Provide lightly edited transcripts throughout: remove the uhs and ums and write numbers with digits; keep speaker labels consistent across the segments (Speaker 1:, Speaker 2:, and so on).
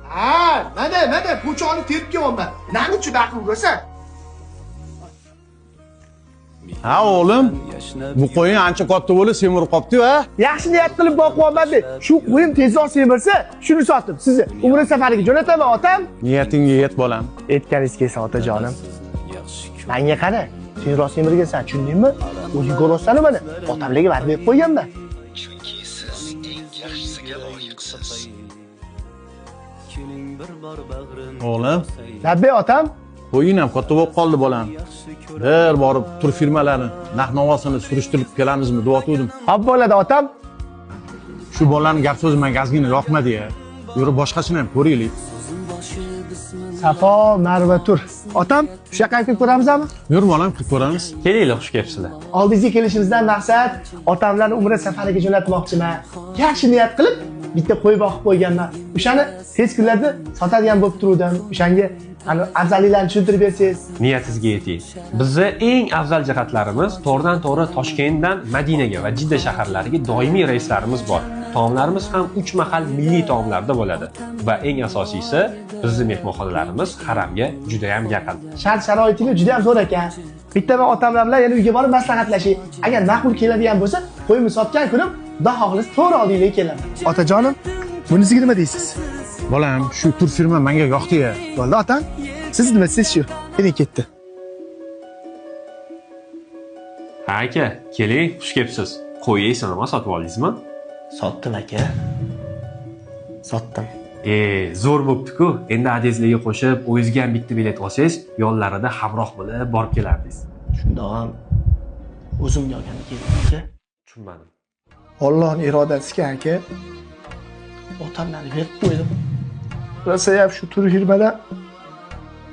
Speaker 1: Ha, mana po'choqni terib kelyapman. Nani chudaqib ko'rsan?
Speaker 2: Ha o'g'lim, bu qo'ying ancha katta bo'lib semirib qopti-ku, ha?
Speaker 1: Yaxshi niyat qilib boqyapman-da. Shu qo'yim tezroq semirsa, shuni sotib sizni umra safariga jo'nataman, otam.
Speaker 2: Niyatingga yet bolam.
Speaker 1: Aytganingiz kelsa, otajonim. Menga qara, tezroq semirgansan, tushundingmi? O'zing ko'rasizmi mana? Otamlarga va'da berib qo'yganman.
Speaker 3: Chunki siz eng yaxshisiga loyiqsiz.
Speaker 2: O'g'lim,
Speaker 1: Labbay otam.
Speaker 2: qo'ying ham katta bo'lib qoldi bolam. Bir borib tur firmalarni narx-navosini surishtirib kelamizmi deb o'tdim.
Speaker 1: Hop bo'ladi otam.
Speaker 2: Shu bolaning gap so'zi menga ozgina yoqmadi-ya. Yurib boshqasini ham ko'raylik.
Speaker 1: Safo, Marva tur. Otam, shu yoqqa kelib ko'ramizmi?
Speaker 2: Yur bolam, qilib ko'ramiz.
Speaker 4: Kelinglar, xush kelibsizlar.
Speaker 1: Oldingizga kelishimizdan maqsad otamlarni umra safariga jo'natmoqchiman. Yaxshi niyat qilib bitta qo'y boqib qo'yganman. O'shani tez kunlarda sotadigan bo'lib turdim. O'shanga afzalliklarni tushuntirib bersangiz.
Speaker 4: Niyatingizga yeting. Bizning eng afzal jihatlarimiz to'g'ridan-to'g'ri Toshkentdan Madinaga va Jidda shaharlariga doimiy reyslarimiz bor. Taomlarimiz ham 3 mahal milliy taomlarda bo'ladi va eng asosiysi bizning mehmonxonalarimiz haramga juda ham yaqin.
Speaker 1: Shart-sharoitingiz juda ham zo'r ekan. Bitta men otamlar bilan yana uyga borib maslahatlashing. Agar ma'qul keladigan bo'lsa, qo'yimni sotgan kunim xudo xohlasa to'g'ri oldingizga kelaman. Otajonim, bunisiga nima deysiz?
Speaker 2: Bolam, shu tur firma menga yoqdi-ya.
Speaker 1: Bo'ldi otam. Siz nima deysiz shu? Keling ketdi.
Speaker 4: Ha aka, keling, xush kelibsiz. Qo'ying sanama sotib oldingizmi?
Speaker 1: Sotdim aka. Sotdim.
Speaker 4: Zo'r bo'pti-ku. Endi adezlarga qo'shib, o'zingizga ham bitta bilet olsangiz, yo'llarida hamroh bo'lib borib kelardingiz.
Speaker 1: Shundoq ham o'zimga olgani keldi aka.
Speaker 4: Tushunmadim.
Speaker 1: Allohning irodasiga aka. Otamlarni berib qo'ydim. Rosa ham shu tur firmadan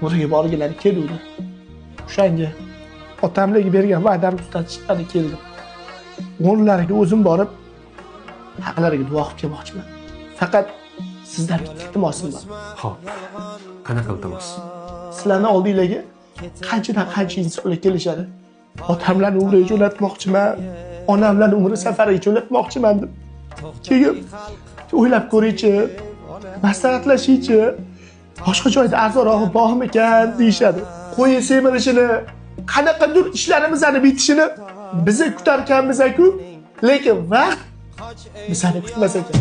Speaker 1: o'riga borgilari keluvdi. O'shanga otamlarga bergan va'damni tutatishdan keldim. O'nlariga o'zim borib haqlariga duo qilib kelmoqchiman. Faqat sizdan bitta iltimosim bor.
Speaker 4: Xo'p. Qanaqa iltimos?
Speaker 1: Sizlarning oldinglarga qanchadan qancha insonlar kelishadi. Otamlarni umraga jo'natmoqchiman, onamlarni umra safariga jo'natmoqchiman deb. Keyin o'ylab ko'ringchi, maslahatlashingchi, boshqa joyda arzonroq bormikan deyishadi. Qo'y semirishini, qanaqadir ishlarimizning bitishini bizni kutarkanmiz-ku, lekin vaqt bizani kutmas ekan.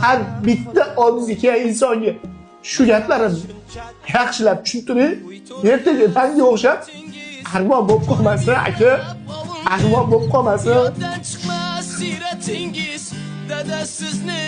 Speaker 1: Har bitta oldingizga kelgan insonga shu gaplarimni yaxshilab tushuntiring. Ertaga tanga o'xshab armon bo'lib qolmasin aka. Armon bo'lib qolmasin.
Speaker 5: Dadasizni